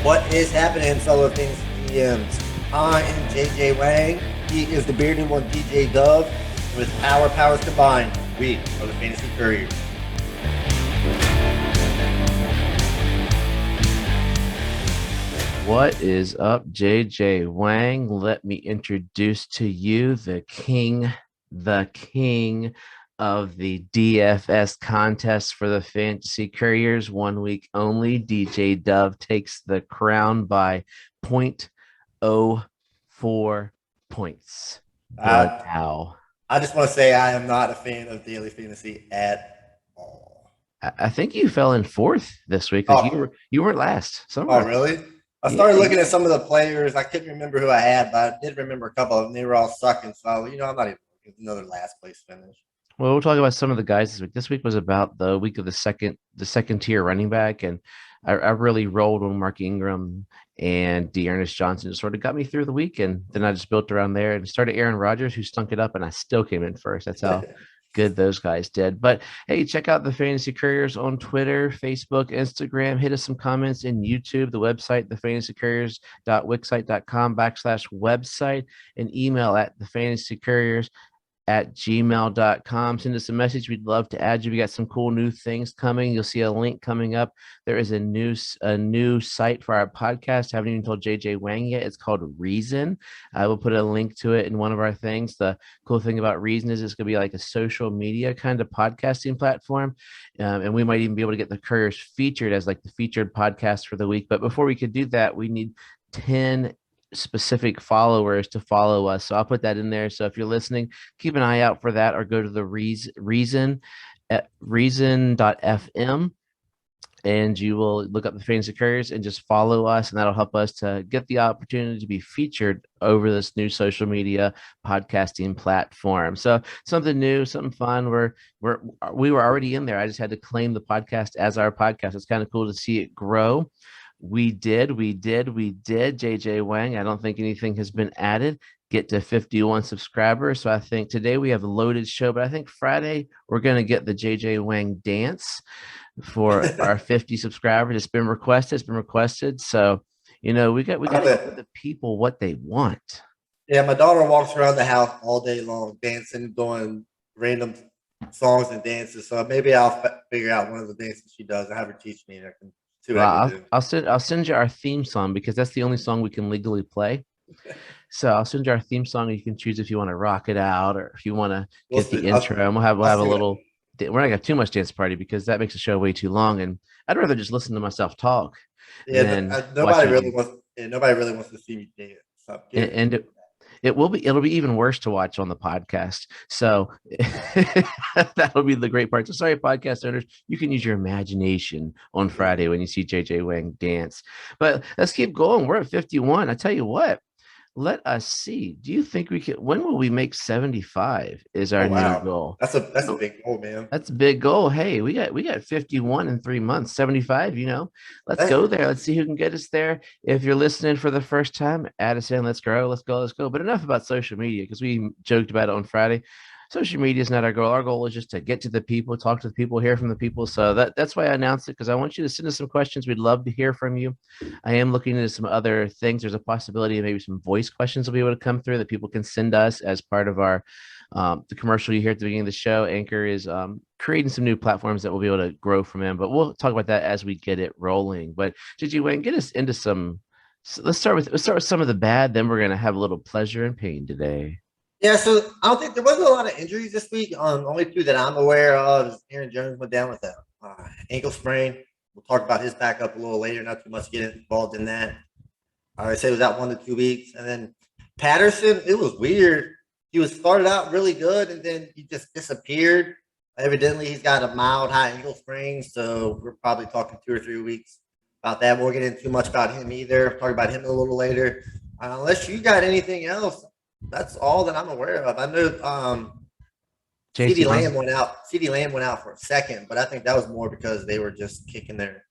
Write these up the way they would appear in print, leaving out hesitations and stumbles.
What is happening, fellow fantasy GMs? I am JJ Wang. He is the bearded one, DJ Dove. With our powers combined, we are the Fantasy Couriers. What is up, JJ Wang? Let me introduce to you the king of the DFS contest for the Fantasy Couriers. 1 week only. DJ Dove takes the crown by 0.04 points. I, Wow. I just want to say I am not a fan of daily fantasy at all. I think you fell in fourth this week because Oh, you weren't last. oh, Somewhere. really? I Yeah, started looking at some of the players. I couldn't remember who I had, but I did remember a couple of them. They were all sucking. So, I'm not even looking. Another last place finish. Well, we'll talk about some of the guys this week. This week was about the week of the second tier running back, and I really rolled on Mark Ingram and Dearness Johnson. Just sort of got me through the week, and then I just built around there and started Aaron Rodgers, who stunk it up, and I still came in first. That's how good those guys did. But hey, check out the Fantasy Couriers on Twitter, Facebook, Instagram. Hit us some comments in YouTube, the website, thefantasycouriers.wixsite.com/website, and email at thefantasycouriers@gmail.com. Send us a message. We'd love to add you. We got some cool new things coming. You'll see a link coming up. There is a new site for our podcast. Haven't even told JJ Wang yet. It's called Reason. I will put a link to it in one of our things. The cool thing about Reason is it's going to be like a social media kind of podcasting platform. And we might even be able to get the Couriers featured as like the featured podcast for the week. But before we could do that, we need 10 specific followers to follow us. So I'll put that in there. So if you're listening, keep an eye out for that or go to the reason at reason.fm and you will look up the Fantasy Couriers and just follow us, and that'll help us to get the opportunity to be featured over this new social media podcasting platform. So something new, something fun. We were already in there. I just had to claim the podcast as our podcast. It's kind of cool to see it grow. We did. JJ Wang. I don't think anything has been added. Get to 51 subscribers. So I think today we have a loaded show, but I think Friday we're going to get the JJ Wang dance for our 50 subscribers. It's been requested. So, we got to give the people what they want. Yeah, my daughter walks around the house all day long, dancing, doing random songs and dances. So maybe I'll figure out one of the dances she does and have her teach me. I can see what I Well, can do. I'll send you our theme song because that's the only song we can legally play. So I'll send you our theme song. And you can choose if you want to rock it out or if you want to We'll get the see. intro. And we'll I'll have a see what. little. We're not gonna have too much dance party because that makes the show way too long. And I'd rather just listen to myself talk Yeah, than watch nobody me really do. wants. Yeah, nobody really wants to see me dance. So And it'll be even worse to watch on the podcast. So that'll be the great part. So sorry, podcast owners, you can use your imagination on Friday when you see JJ Wang dance. But let's keep going. We're at 51. I tell you what, let us see. Do you think we can? When will we make 75? Is Oh our new wow, goal? that's a big goal, man. That's a big goal. Hey, we got 51 in 3 months, 75, Let's Hey, go there. Let's see who can get us there. If you're listening for the first time, add us in. Let's grow. Let's go. Let's go. But enough about social media because we joked about it on Friday. Social media is not our goal. Our goal is just to get to the people, talk to the people, hear from the people. So that's why I announced it because I want you to send us some questions. We'd love to hear from you. I am looking into some other things. There's a possibility of maybe some voice questions will be able to come through that people can send us as part of our the commercial you hear at the beginning of the show. Anchor is creating some new platforms that we'll be able to grow from in, but we'll talk about that as we get it rolling. But did you Wayne get us into some? So let's start with some of the bad. Then we're gonna have a little pleasure and pain today. yeah. So I don't think there wasn't a lot of injuries this week. Only two that I'm aware of is Aaron Jones went down with a ankle sprain. We'll talk about his backup a little later. Not too much get involved in that. I say it was out 1 to 2 weeks, and then Patterson. It was weird. He was started out really good, and then he just disappeared. Evidently, he's got a mild high ankle sprain, so we're probably talking 2 or 3 weeks about that. We won't get into too much about him either. Talk about him a little later. Unless you got anything else, that's all that I'm aware of. I know JC, CeeDee Lamb went out for a second, but I think that was more because they were just kicking their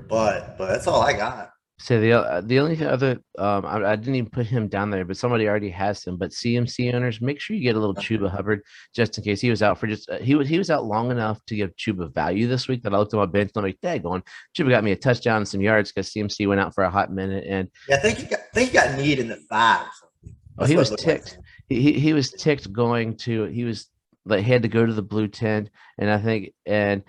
butt. But that's all I got. So the only other I didn't even put him down there, but somebody already has him. But CMC owners, make sure you get a little Chuba Hubbard just in case he was out for just he was out long enough to give Chuba value this week that I looked at my bench and I'm like, dang, going Chuba got me a touchdown and some yards because CMC went out for a hot minute and Yeah, I think he got need in the 5 or something. oh That's he what it was looked like. ticked. He was ticked going to he was like he had to go to the blue tent and I think and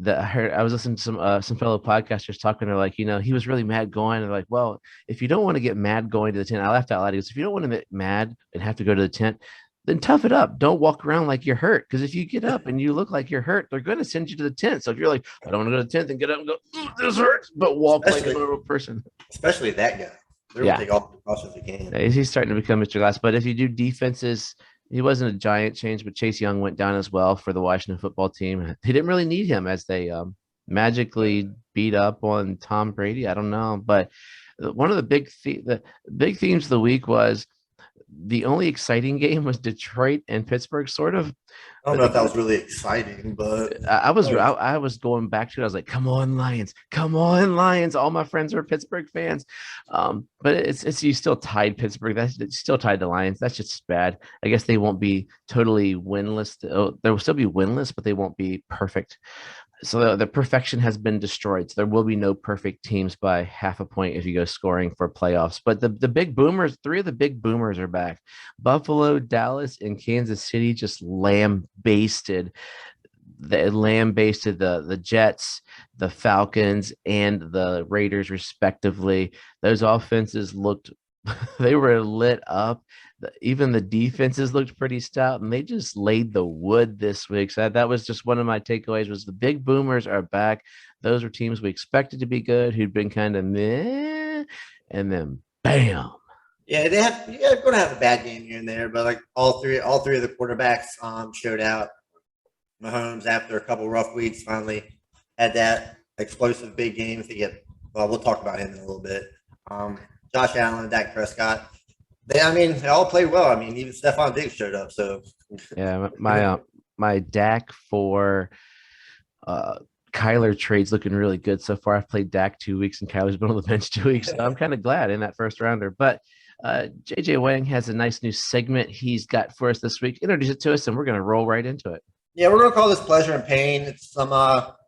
I was listening to some fellow podcasters talking. They're like, he was really mad going. They're like, well, if you don't want to get mad going to the tent, I laughed out loud. He goes, if you don't want to get mad and have to go to the tent, then tough it up. Don't walk around like you're hurt. Because if you get up and you look like you're hurt, they're going to send you to the tent. So if you're like, I don't want to go to the tent, then get up and go, this hurts, but walk like a normal person. Especially that guy. They're going to take all the precautions they can. He's starting to become Mr. Glass. But if you do defenses, he wasn't a giant change, but Chase Young went down as well for the Washington football team. He didn't really need him as they magically beat up on Tom Brady. I don't know, but one of the big themes of the week was the only exciting game was Detroit and Pittsburgh, sort of. I don't know if that was really exciting, but I was going back to it. I was like, "Come on, Lions! Come on, Lions!" All my friends are Pittsburgh fans, but it's you still tied Pittsburgh. That's still tied the Lions. That's just bad. I guess they won't be totally winless. They will still be winless, but they won't be perfect. So the perfection has been destroyed. So there will be no perfect teams by half a point if you go scoring for playoffs. But the big boomers, 3 of the big boomers are back. Buffalo, Dallas, and Kansas City just lambasted the Jets, the Falcons, and the Raiders respectively. Those offenses looked they were lit up. Even the defenses looked pretty stout, and they just laid the wood this week. So that was just one of my takeaways was the big boomers are back. Those were teams we expected to be good, who'd been kind of meh, and then bam. yeah, you're going to have a bad game here and there, but like all three of the quarterbacks showed out. Mahomes, after a couple rough weeks, finally had that explosive big game. We'll talk about him in a little bit. Josh Allen, Dak Prescott. They all played well. I mean, even Stephon Diggs showed up. So yeah, my Dak for Kyler trade's looking really good so far. I've played Dak 2 weeks and Kyler's been on the bench 2 weeks. So I'm kind of glad in that first rounder. But JJ Wang has a nice new segment he's got for us this week. Introduce it to us, and we're going to roll right into it. Yeah, we're going to call this pleasure and pain. It's some what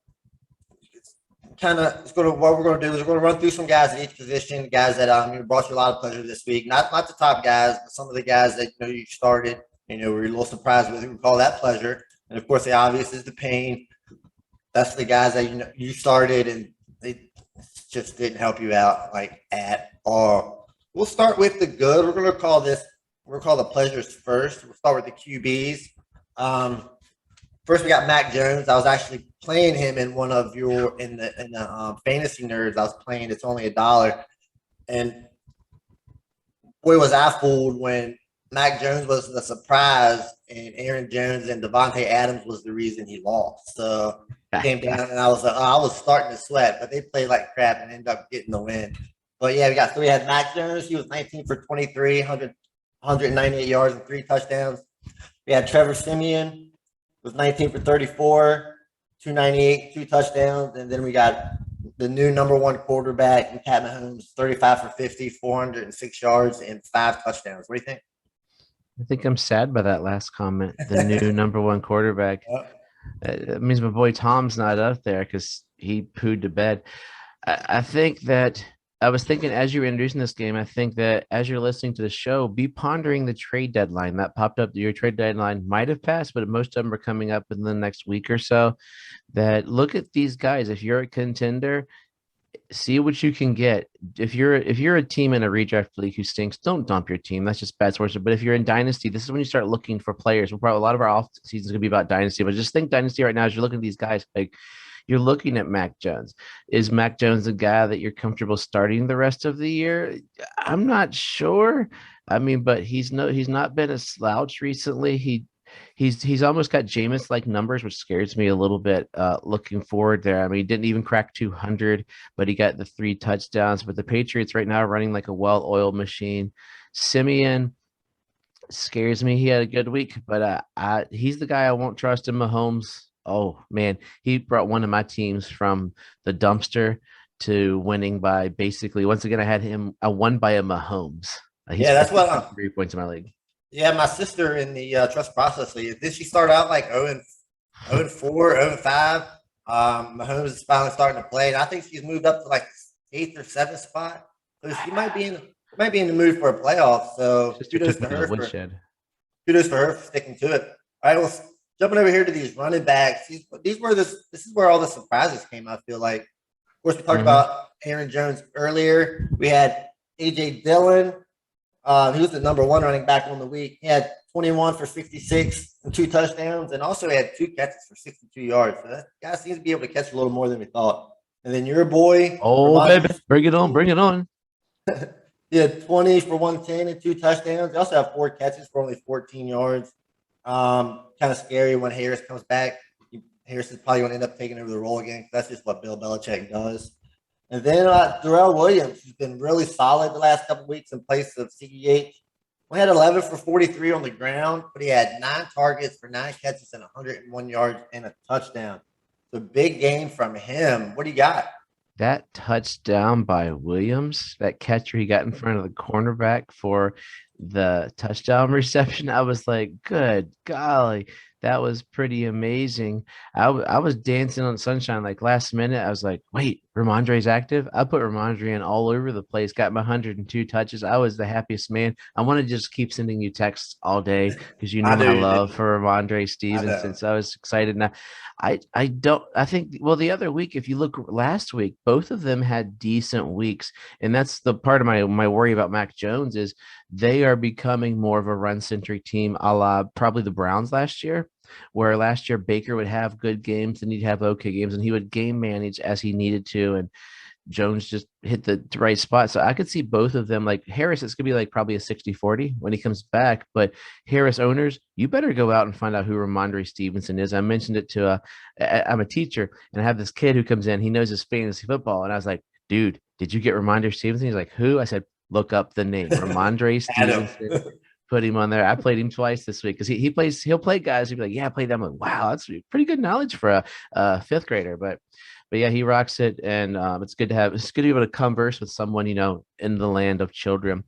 we're going to do is we're going to run through some guys at each position, guys that brought you a lot of pleasure this week. Not the top guys, but some of the guys that you started, were a little surprised with. We call that pleasure, and of course the obvious is the pain. That's the guys that you started and they just didn't help you out like at all. We'll start with the good. We're going to call the pleasures first. We'll start with the QBs. First, we got Mac Jones. I was actually playing him in one of in the fantasy nerds. I was playing. It's only $1, and boy was I fooled when Mac Jones was the surprise, and Aaron Jones and Devontae Adams was the reason he lost. So came down, and I was like, I was starting to sweat, but they played like crap and ended up getting the win. But yeah, we had Mac Jones. He was 19 for 23, 198 yards and 3 touchdowns. We had Trevor Siemian. Was 19 for 34, 298, 2 touchdowns. And then we got the new number 1 quarterback, Pat Mahomes, 35 for 50, 406 yards, and 5 touchdowns. What do you think? I think I'm sad by that last comment. The new number 1 quarterback. That means my boy Tom's not up there because he pooed to bed. I think that I was thinking as you were introducing this game, I think that as you're listening to the show, be pondering the trade deadline that popped up. Your trade deadline might have passed, but most of them are coming up in the next week or so. That look at these guys. If you're a contender, see what you can get. If you're a team in a redraft league who stinks, don't dump your team. That's just bad sportsmanship. But if you're in dynasty, this is when you start looking for players. A lot of our off season is going to be about dynasty, but just think dynasty right now as you're looking at these guys like. You're looking at Mac Jones. Is Mac Jones a guy that you're comfortable starting the rest of the year? I'm not sure. I mean, but he's not been a slouch recently. He's almost got Jameis like numbers, which scares me a little bit looking forward there. I mean, he didn't even crack 200, but he got the 3 touchdowns. But the Patriots right now are running like a well-oiled machine. Simeon scares me. He had a good week, but he's the guy I won't trust in Mahomes. Oh man, he brought one of my teams from the dumpster to winning by basically, once again, I won by a Mahomes. He's Yeah, that's what. 3 points in my league. Yeah, my sister in the trust process league. Did she start out like 0-4, 0-5? Mahomes is finally starting to play, and I think she's moved up to like 8th or 7th spot. So she might be in the mood for a playoff. So Sister took me to the for woodshed. sticking to it. All right, well, jumping over here to these running backs. This is where all the surprises came. I feel like, of course, we talked about Aaron Jones earlier. We had AJ Dillon. He was the number 1 running back on the week. He had 21 for 66 and 2 touchdowns, and also he had 2 catches for 62 yards. So that guy seems to be able to catch a little more than we thought. And then your boy, baby, bring it on. He had 20 for 110 and 2 touchdowns. He also had 4 catches for only 14 yards. Kind of scary when Harris comes back. Harris is probably going to end up taking over the role again. That's just what Bill Belichick does. And then Darrell Williams, who's been really solid the last couple of weeks in place of CEH. We had 11 for 43 on the ground, but he had 9 targets for 9 catches and 101 yards and a touchdown. So big game from him. What do you got? That touchdown by Williams, that catcher he got in front of the cornerback for the touchdown reception, I was like, good golly, that was pretty amazing. I was dancing on sunshine like last minute. I was like, wait, Ramondre's active? I put Ramondre in all over the place, got my 102 touches. I was the happiest man. I want to just keep sending you texts all day because you know my love for Ramondre Stevenson. So I was excited. Now, I think the other week, if you look last week, both of them had decent weeks. And that's the part of my worry about Mac Jones is they are becoming more of a run-centric team, a la probably the Browns last year, where last year Baker would have good games and he'd have okay games and he would game manage as he needed to. And Jones just hit the right spot. So I could see both of them. Like Harris, it's going to be like probably a 60-40 when he comes back. But Harris owners, you better go out and find out who Ramondre Stevenson is. I mentioned it to I'm a teacher and I have this kid who comes in. He knows his fantasy football. And I was like, dude, did you get Ramondre Stevenson? He's like, who? I said, look up the name. Ramondre Stevenson. Put him on there. I played him twice this week because he'll play guys. He'll be like, yeah, I played them. I'm like, wow, that's pretty good knowledge for a 5th grader. But yeah, he rocks it, and it's good to be able to converse with someone in the land of children.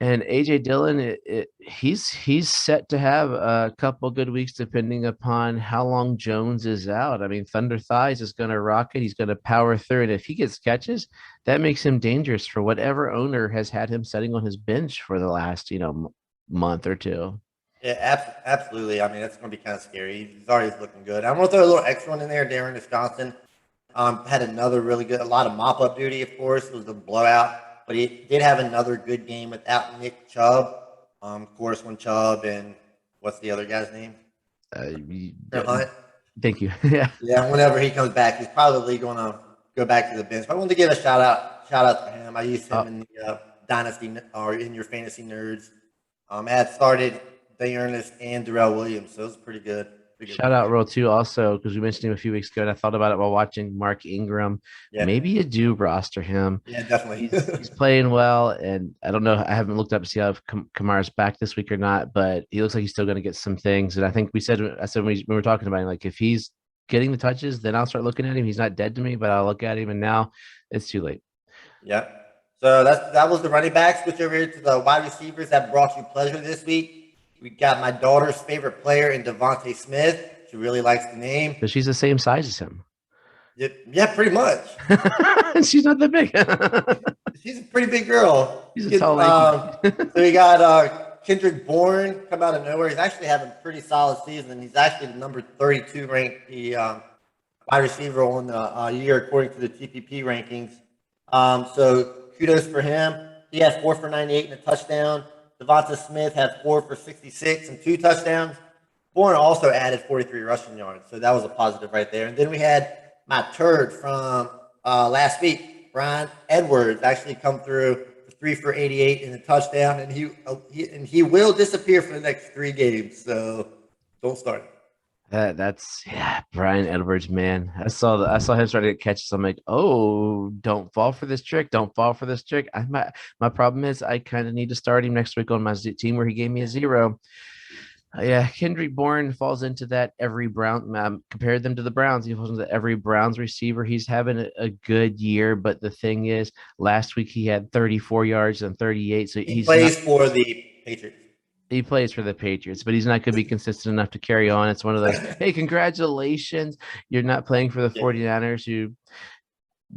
And AJ Dillon, he's set to have a couple good weeks depending upon how long Jones is out. I mean, Thunder Thighs is going to rock it. He's going to power through, and if he gets catches, that makes him dangerous for whatever owner has had him sitting on his bench for the last month or two. Yeah, absolutely. I mean, that's going to be kind of scary. He's already looking good. I'm going to throw a little extra one in there. Darren Wisconsin had another really good, a lot of mop-up duty, of course. It was a blowout. But he did have another good game without Nick Chubb. Of course, when Chubb and what's the other guy's name? Hunt. Thank you. Yeah, whenever he comes back, he's probably going to go back to the bench. But I wanted to give a shout out to him. I used him in the Dynasty or in your Fantasy Nerds. I had started Ernest and Darrell Williams, so it was pretty good. Shout out Roll too also because we mentioned him a few weeks ago and I thought about it while watching Mark Ingram. Yeah. Maybe you do roster him. Yeah, definitely. He's playing well, and I don't know. I haven't looked up to see if Kamara's back this week or not, but he looks like he's still going to get some things. And I think I said when we were talking about him, like if he's getting the touches, then I'll start looking at him. He's not dead to me, but I'll look at him, and now it's too late. Yeah. So that was the running backs. Switch over here to the wide receivers that brought you pleasure this week. We got my daughter's favorite player in Devonta Smith. She really likes the name. But she's the same size as him. Yeah, pretty much. She's not that big. She's a pretty big girl. She's a tall lady. So we got Kendrick Bourne come out of nowhere. He's actually having a pretty solid season. He's actually the number 32 ranked wide receiver on the year according to the TPP rankings. So kudos for him. He had 4 for 98 and a touchdown. Devonta Smith had 4 for 66 and 2 touchdowns. Bourne also added 43 rushing yards, so that was a positive right there. And then we had my turd from last week, Brian Edwards, actually come through 3 for 88 and a touchdown, and he will disappear for the next 3 games. So don't start him. That's Brian Edwards, man. I saw him starting to catch. So I'm like, oh, don't fall for this trick. Don't fall for this trick. My problem is I kind of need to start him next week on my team where he gave me a 0. Yeah, Kendrick Bourne falls into that every Brown. Compared them to the Browns, he falls into every Browns receiver. He's having a good year, but the thing is, last week he had 34 yards and 38. So He he's not. plays for the Patriots. He plays for the Patriots, but he's not going to be consistent enough to carry on. It's one of those, hey, congratulations. You're not playing for the 49ers who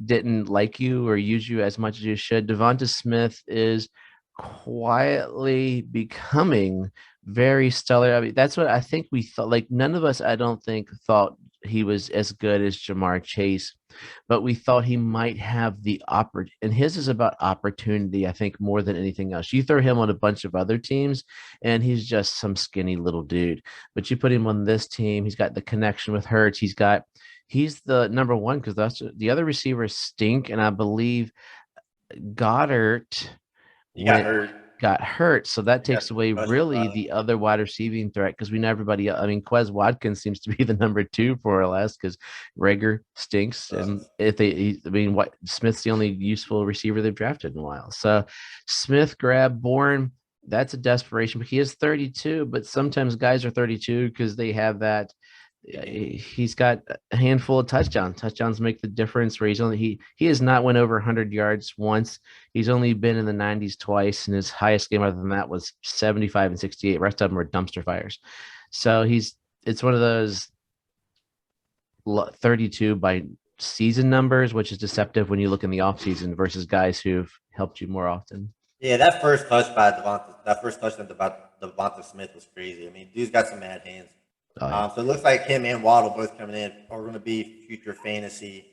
didn't like you or use you as much as you should. Devonta Smith is quietly becoming very stellar. I mean, that's what I think we thought. Like, none of us, I don't think, thought he was as good as Jamar Chase, but we thought he might have the opportunity. And his is about opportunity, I think, more than anything else. You throw him on a bunch of other teams, and he's just some skinny little dude. But you put him on this team, he's got the connection with Hurts. He's the number one because that's the other receivers stink, and I believe Goddard He got hurt. got hurt, so that takes away really the other wide receiving threat because we know everybody. I mean, Quez Watkins seems to be the number two for or less because Rager stinks, and what Smith's the only useful receiver they've drafted in a while. So Smith grabbed Bourne. That's a desperation, but he is 32. But sometimes guys are 32 because they have that. He's got a handful of touchdowns. Touchdowns make the difference. Where he has not went over 100 yards once. He's only been in the 90s twice, and his highest game other than that was 75 and 68. Rest of them are dumpster fires. So it's one of those 32 by season numbers, which is deceptive when you look in the offseason versus guys who've helped you more often. Yeah, that first touchdown about Devonta Smith was crazy. I mean, dude's got some mad hands. Oh, yeah. So it looks like him and Waddle both coming in are going to be future fantasy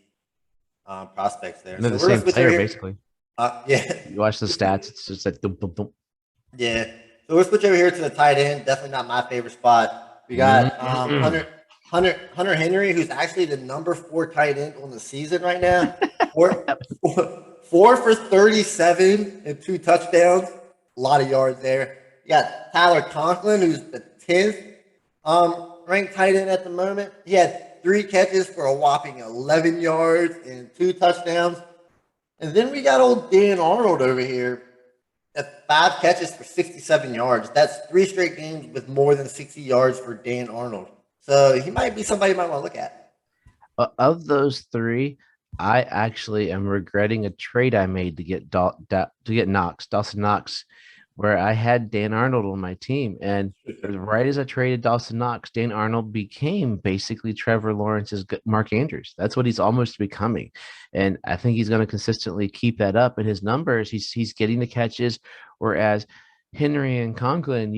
prospects there. They're the same player, basically. Yeah. You watch the stats, it's just like dum, dum, dum. Yeah. So we'll switch over here to the tight end. Definitely not my favorite spot. We got Hunter Henry, who's actually the number 4 tight end on the season right now. 4 for 37 and 2 touchdowns. A lot of yards there. You got Tyler Conklin, who's the 10th ranked tight end at the moment. He had 3 catches for a whopping 11 yards and 2 touchdowns. And then we got old Dan Arnold over here at 5 catches for 67 yards. That's 3 straight games with more than 60 yards for Dan Arnold. So he might be somebody you might want to look at. Of those 3, I actually am regretting a trade I made to get Dawson Knox, where I had Dan Arnold on my team. And right as I traded Dawson Knox, Dan Arnold became basically Trevor Lawrence's Mark Andrews. That's what he's almost becoming. And I think he's going to consistently keep that up. And his numbers, he's getting the catches, whereas Henry and Conklin,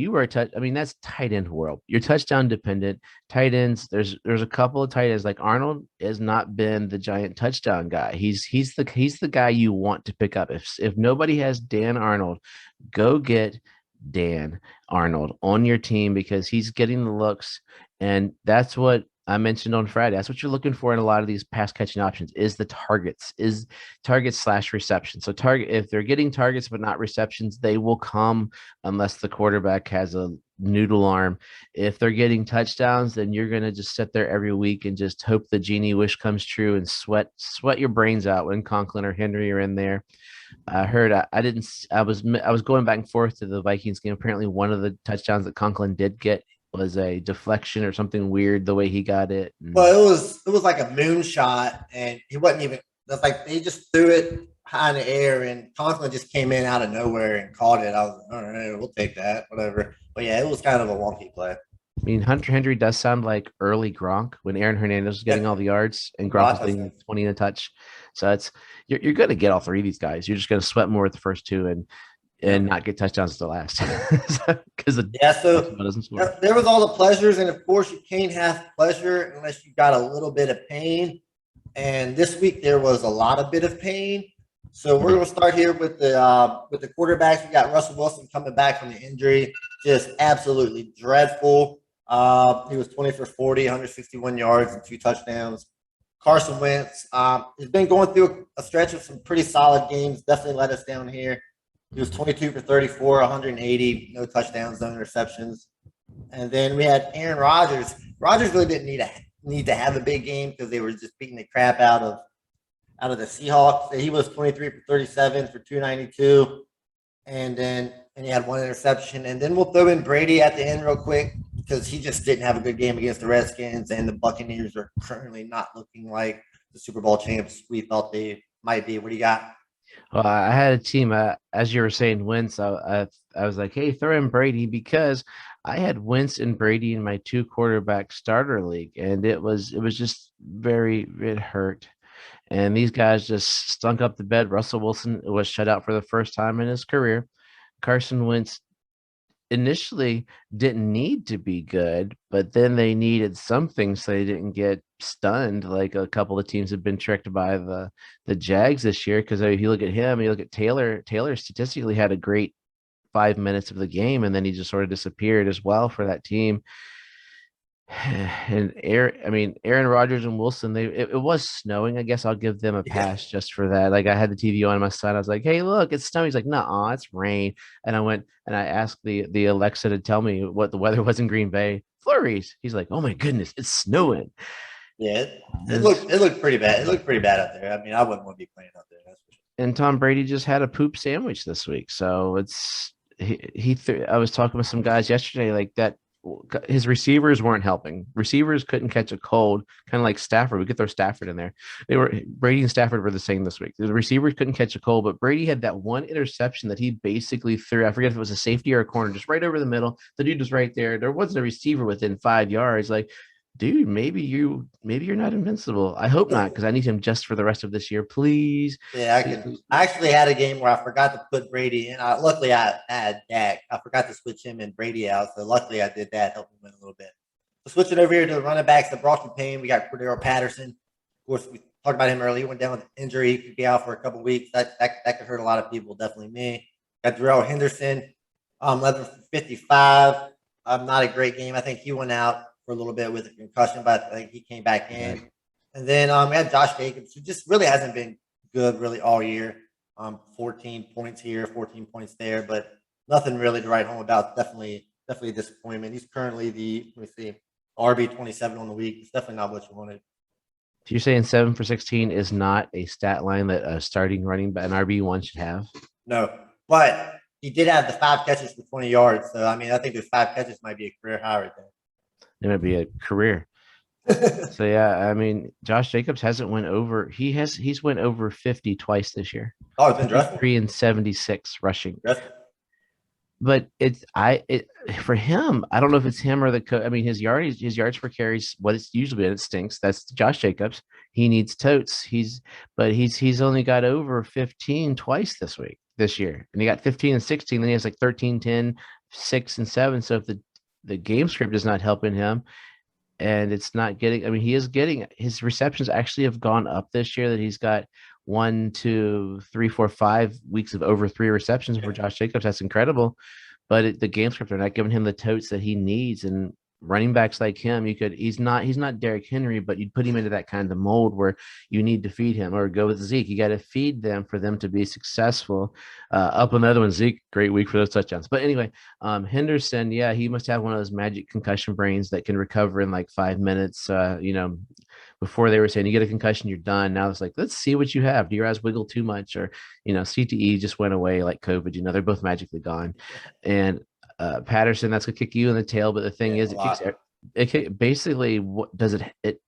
that's tight end world. You're touchdown dependent. Tight ends, there's a couple of tight ends. Like Arnold has not been the giant touchdown guy. He's the guy you want to pick up. If nobody has Dan Arnold, go get Dan Arnold on your team because he's getting the looks, and that's what I mentioned on Friday. That's what you're looking for in a lot of these pass catching options is the targets / reception. So if they're getting targets but not receptions, they will come unless the quarterback has a noodle arm. If they're getting touchdowns, then you're going to just sit there every week and just hope the genie wish comes true and sweat your brains out when Conklin or Henry are in there. I heard I was going back and forth to the Vikings game. Apparently one of the touchdowns that Conklin did get was a deflection or something weird the way he got it. Well, it was like a moonshot, and he wasn't even. That's like they just threw it high in the air, and Conklin just came in out of nowhere and caught it. I was like, all right, we'll take that, whatever. But yeah, it was kind of a wonky play. I mean, Hunter Henry does sound like early Gronk when Aaron Hernandez was getting all the yards and Gronk was getting 20 in a touch. So you're going to get all 3 of these guys. You're just going to sweat more at the first 2 and not get touchdowns to the last. Because there was all the pleasures, and of course you can't have pleasure unless you got a little bit of pain. And this week there was a lot of bit of pain. So we're going to start here with the quarterbacks. We got Russell Wilson coming back from the injury, just absolutely dreadful. He was 20 for 40, 161 yards and 2 touchdowns. Carson Wentz has been going through a stretch of some pretty solid games. Definitely let us down here. He was 22 for 34, 180, no touchdowns, no interceptions. And then we had Aaron Rodgers. Rodgers really didn't need to have a big game because they were just beating the crap out of the Seahawks. He was 23 for 37 for 292. And he had 1 interception. And then we'll throw in Brady at the end real quick. because he just didn't have a good game against the Redskins, and the Buccaneers are currently not looking like the Super Bowl champs we thought they might be. What do you got? Well, I had a team, as you were saying, Wentz. I was like, hey, throw in Brady because I had Wentz and Brady in my 2 quarterback starter league, and it was just it hurt. And these guys just stunk up the bed. Russell Wilson was shut out for the first time in his career. Carson Wentz initially didn't need to be good, but then they needed something so they didn't get stunned like a couple of teams have been tricked by the Jags this year. Because if you look at him, you look at Taylor. Taylor statistically had a great 5 minutes of the game, and then he just sort of disappeared as well for that team. And Aaron Rodgers and Wilson, it was snowing. I guess I'll give them a pass just for that. Like I had the TV on my son. I was like, hey, look, it's snowing. He's like, nah, it's rain. And I went and I asked the Alexa to tell me what the weather was in Green Bay. Flurries. He's like, oh my goodness, it's snowing. Yeah, it looked pretty bad. It looked pretty bad out there. I mean, I wouldn't want to be playing out there. That's for sure. And Tom Brady just had a poop sandwich this week. So I was talking with some guys yesterday like that. His receivers weren't helping. Receivers couldn't catch a cold, kind of like Stafford. We could throw Stafford in there. Brady and Stafford were the same this week. The receivers couldn't catch a cold, but Brady had that one interception that he basically threw. I forget if it was a safety or a corner, just right over the middle. The dude was right there. There wasn't a receiver within 5 yards. Like, dude, maybe you're not invincible. I hope not, because I need him just for the rest of this year, please. Yeah, I actually had a game where I forgot to put Brady in. Luckily, I had Dak. I forgot to switch him and Brady out, so luckily I did that, helped him win a little bit. So switching over here to the running backs that brought some pain, we got Cordero Patterson. Of course, we talked about him earlier. He went down with an injury. He could be out for a couple weeks. That could hurt a lot of people, definitely me. Got Darrell Henderson, 11 for 55. Not a great game. I think he went out for a little bit with a concussion, but I think he came back in. And then we had Josh Jacobs, who just really hasn't been good really all year. 14 points here, 14 points there, but nothing really to write home about. Definitely a disappointment. He's currently RB 27 on the week. It's definitely not what you wanted. So you're saying 7 for 16 is not a stat line that a starting running back, an RB1 should have? No, but he did have the 5 catches for 20 yards. So, I mean, I think those 5 catches might be a career high right there. It might be a career. So yeah, I mean, Josh Jacobs hasn't went over. He's went over 50 twice this year. Oh, it's been dreadful. 3 and 76 rushing. Dreadful. But for him, I don't know if it's him or the coach. I mean, his yards per carries, what it's usually been, it stinks. That's Josh Jacobs. He needs totes. He's only got over 15 twice this year, and he got 15 and 16. Then he has like 13, 10, 6 and 7. So if the game script is not helping him, and it's not getting, I mean, he is getting, his receptions actually have gone up this year, that he's got 1, 2, 3, 4, 5 weeks of over 3 receptions for Josh Jacobs. That's incredible. But the game script, they're not giving him the totes that he needs. And running backs like him, he's not Derrick Henry, but you'd put him into that kind of mold where you need to feed him, or go with Zeke. You got to feed them for them to be successful. Up another one, Zeke, great week for those touchdowns. But anyway, Henderson, yeah, he must have one of those magic concussion brains that can recover in like 5 minutes. Before they were saying you get a concussion, you're done. Now it's like, let's see what you have. Do your eyes wiggle too much? Or, CTE just went away like COVID, they're both magically gone. And Patterson, that's gonna kick you in the tail. But the thing is, basically what does it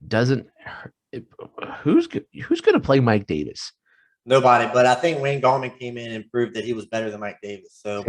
doesn't hurt. Who's gonna play Mike Davis? Nobody, but I think Wayne Gallman came in and proved that he was better than Mike Davis. So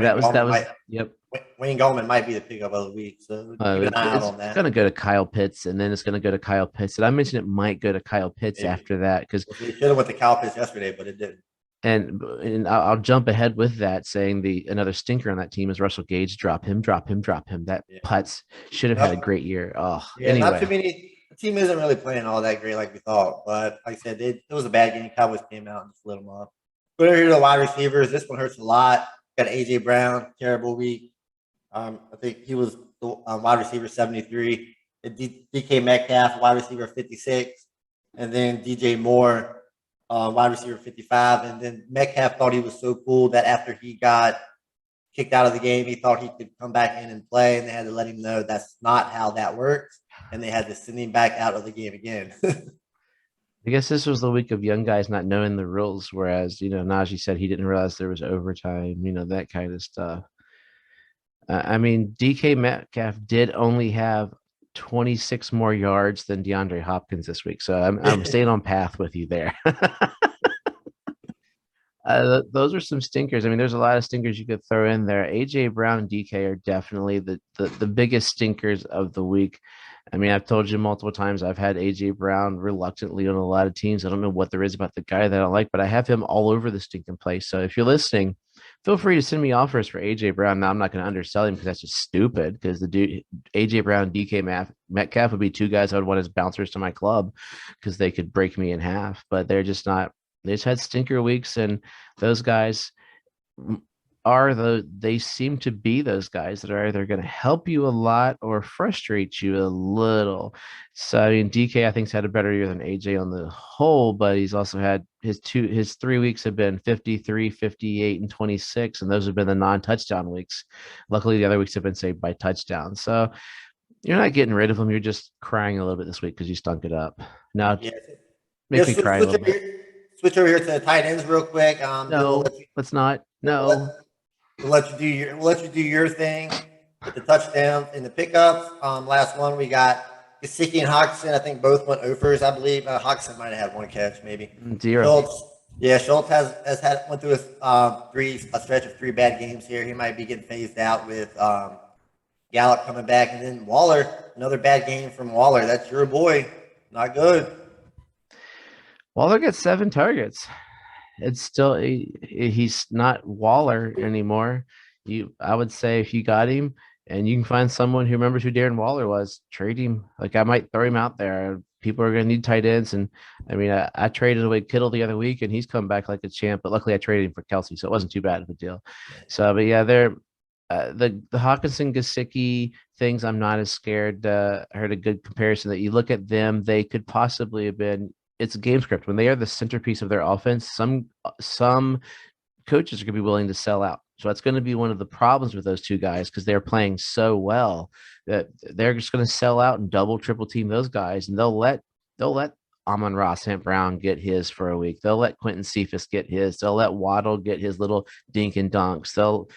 yep. Wayne Gallman might be the pickup of the week. So keep an eye out on that. It's going to go to Kyle Pitts, and then it's going to go to Kyle Pitts. And I mentioned it might go to Kyle Pitts after that, because we should have went to Kyle Pitts yesterday, but it didn't. And I'll jump ahead with that, saying another stinker on that team is Russell Gage. Drop him. That Putz should have had a great year. Anyway. Not too many. The team isn't really playing all that great like we thought, but like I said, it was a bad game. Cowboys came out and just lit them up. Go over here to the wide receivers. This one hurts a lot. Got AJ Brown, terrible week. I think he was the wide receiver 73. DK Metcalf, wide receiver 56, and then DJ Moore, wide receiver 55. And then Metcalf thought he was so cool that after he got kicked out of the game, he thought he could come back in and play, and they had to let him know that's not how that works, and they had to send him back out of the game again. I guess this was the week of young guys not knowing the rules, whereas, Najee said he didn't realize there was overtime, that kind of stuff. I mean, DK Metcalf did only have 26 more yards than DeAndre Hopkins this week. So I'm staying on path with you there. Those are some stinkers. I mean, there's a lot of stinkers you could throw in there. AJ Brown and DK are definitely the biggest stinkers of the week. I mean, I've told you multiple times I've had AJ Brown reluctantly on a lot of teams. I don't know what there is about the guy that I don't like, but I have him all over the stinking place. So if you're listening, feel free to send me offers for AJ Brown. Now I'm not going to undersell him because that's just stupid. Because the dude AJ Brown, DK Metcalf would be two guys I would want as bouncers to my club because they could break me in half. But they're just not. They just had stinker weeks, and those guys they seem to be those guys that are either going to help you a lot or frustrate you a little. So I mean, DK I think's had a better year than AJ on the whole, but he's also had his 3 weeks have been 53, 58, and 26, and those have been the non-touchdown weeks. Luckily, the other weeks have been saved by touchdowns. So you're not getting rid of him. You're just crying a little bit this week because you stunk it up. Now, Yeah. make me cry a little bit. Switch over here to the tight ends real quick. No, let's not. No. We'll let you do your thing with the touchdowns and the pickups. Last one we got Gesicki and Hawkinson. I think both went overs. I believe Hawkinson might have had one catch, maybe. Zero. Schultz went through a stretch of 3 bad games here. He might be getting phased out with Gallup coming back, and then Waller, another bad game from Waller. That's your boy. Not good. Waller gets 7 targets. It's still he's not Waller anymore. I would say if you got him and you can find someone who remembers who Darren Waller was, trade him. Like I might throw him out there. People are going to need tight ends, and I mean I traded away Kittle the other week and he's come back like a champ. But luckily I traded him for Kelsey, so it wasn't too bad of a deal. So, but yeah, they're the Hawkinson Gesicki things. I'm not as scared. I heard a good comparison that you look at them, they could possibly have been. It's a game script when they are the centerpiece of their offense. Some coaches are going to be willing to sell out. So that's going to be one of the problems with those two guys because they're playing so well that they're just going to sell out and double, triple team those guys, and they'll let Amon-Ra St. Brown get his for a week. They'll let Quentin Cephas get his. They'll let Waddle get his little dink and dunks. So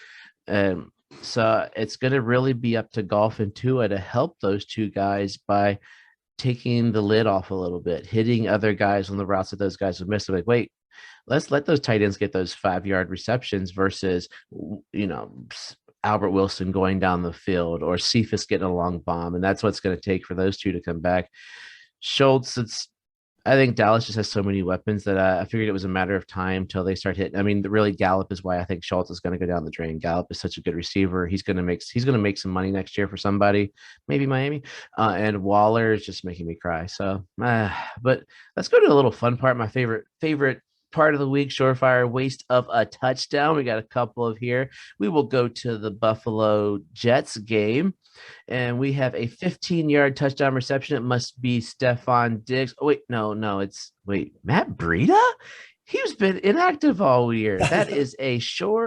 it's going to really be up to Goff and Tua to help those two guys by taking the lid off a little bit, hitting other guys on the routes that those guys have missed. Like, wait, let's let those tight ends get those 5-yard receptions versus, Albert Wilson going down the field or Cephas getting a long bomb. And that's what's going to take for those two to come back. Schultz, I think Dallas just has so many weapons that I figured it was a matter of time till they start hitting. I mean, really, Gallup is why I think Schultz is going to go down the drain. Gallup is such a good receiver. He's going to make some money next year for somebody, maybe Miami. And Waller is just making me cry. So, but let's go to a little fun part. My favorite part of the week, surefire waste of a touchdown. We got a couple of here. We will go to the Buffalo Jets game. And we have a 15-yard touchdown reception. It must be Stephon Diggs. Oh, wait, no, Matt Breida? He's been inactive all year. That is a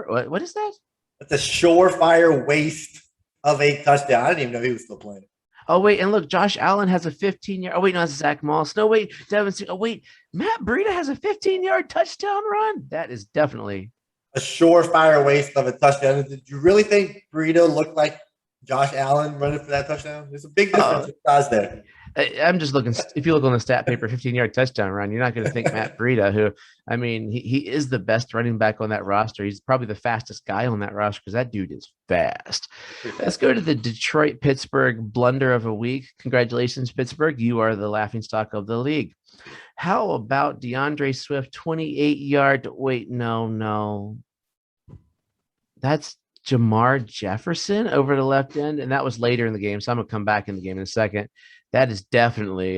what is that? That's a surefire waste of a touchdown. I didn't even know he was still playing. Oh, wait, and look, Josh Allen has a 15-yard. Oh, wait, no, that's Zach Moss. No, wait, Devin. Oh, wait, Matt Breida has a 15-yard touchdown run. That is definitely a surefire waste of a touchdown. Did you really think Breida looked like Josh Allen running for that touchdown? There's a big difference in size there. I'm just looking. If you look on the stat paper, 15-yard touchdown run, you're not going to think Matt Breida, who, I mean, he is the best running back on that roster. He's probably the fastest guy on that roster because that dude is fast. Let's go to the Detroit-Pittsburgh blunder of a week. Congratulations, Pittsburgh. You are the laughingstock of the league. How about DeAndre Swift, 28-yard? Wait, no. That's Jamar Jefferson over the left end, and that was later in the game, so I'm going to come back in the game in a second. That is definitely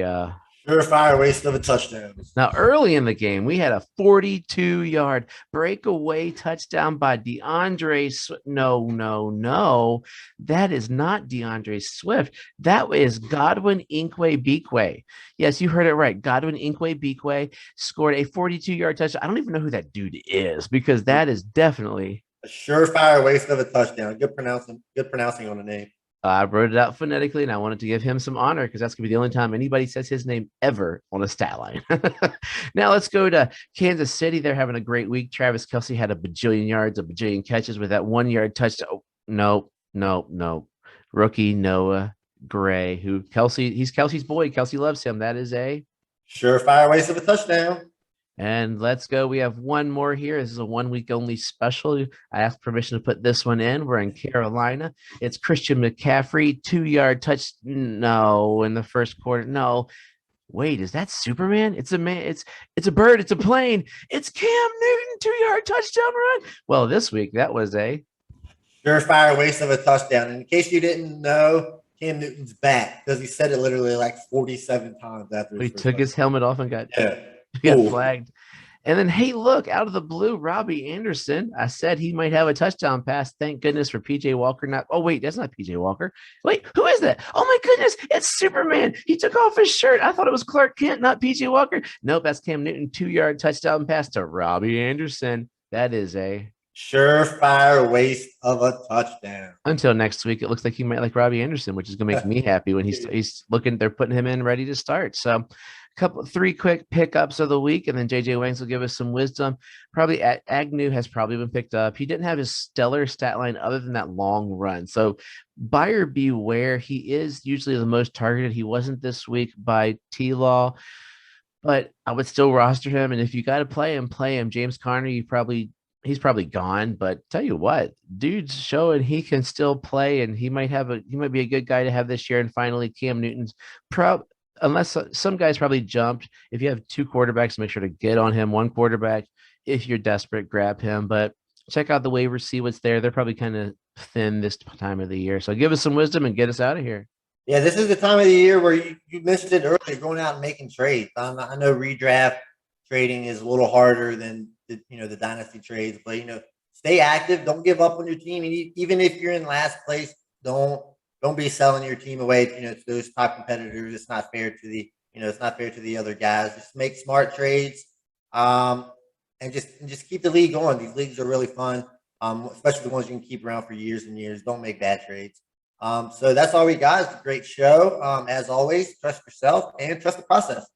surefire waste of a touchdown. Now, early in the game, we had a 42-yard breakaway touchdown by DeAndre Swift. No. That is not DeAndre Swift. That is Godwin Inkwe-Bequay. Yes, you heard it right. Godwin Inkwe-Bequay scored a 42-yard touchdown. I don't even know who that dude is because that is definitely a surefire waste of a touchdown. Good pronouncing on the name. I wrote it out phonetically, and I wanted to give him some honor because that's going to be the only time anybody says his name ever on a stat line. Now let's go to Kansas City. They're having a great week. Travis Kelce had a bajillion yards, a bajillion catches with that 1-yard touchdown. Oh, no, No. Rookie Noah Gray, who he's Kelsey's boy. Kelsey loves him. That is a surefire waste of a touchdown. And let's go. We have one more here. This is a 1 week only special. I asked permission to put this one in. We're in Carolina. It's Christian McCaffrey, 2-yard touch. No, in the first quarter. No. Wait, is that Superman? It's a man. It's a bird. It's a plane. It's Cam Newton, 2-yard touchdown run. Well, this week that was a surefire waste of a touchdown. And in case you didn't know, Cam Newton's back because he said it literally like 47 times after he took his helmet off and got Ooh. flagged. And then, hey, look, out of the blue, Robbie Anderson. I said he might have a touchdown pass. Thank goodness for PJ Walker. Wait, that's not PJ Walker. Wait, who is that? Oh my goodness, it's Superman. He took off his shirt. I thought it was Clark Kent, not PJ Walker. Nope, that's Cam Newton, 2-yard touchdown pass to Robbie Anderson. That is a surefire waste of a touchdown. Until next week, it looks like he might like Robbie Anderson, which is going to make me happy when he's looking. They're putting him in ready to start. So, three quick pickups of the week, and then JJ Wangs will give us some wisdom. Probably Agnew has probably been picked up. He didn't have his stellar stat line other than that long run. So, buyer beware. He is usually the most targeted. He wasn't this week by T-Law, but I would still roster him. And if you got to play him. James Conner, he's probably gone, but tell you what, dude's showing he can still play, and he might be a good guy to have this year. And finally, Cam Newton's unless some guys probably jumped. If you have 2 quarterbacks, make sure to get on him. 1 quarterback, if you're desperate, grab him. But check out the waivers, see what's there. They're probably kind of thin this time of the year. So give us some wisdom and get us out of here. Yeah, this is the time of the year where you mentioned it earlier, going out and making trades. I know redraft trading is a little harder than the dynasty trades, but stay active. Don't give up on your team. And even if you're in last place, don't be selling your team away to those top competitors. It's not fair to the other guys. Just make smart trades, and just keep the league going. These leagues are really fun, especially the ones you can keep around for years and years. Don't make bad trades. So that's all we got. It's a great show. As always, trust yourself and trust the process.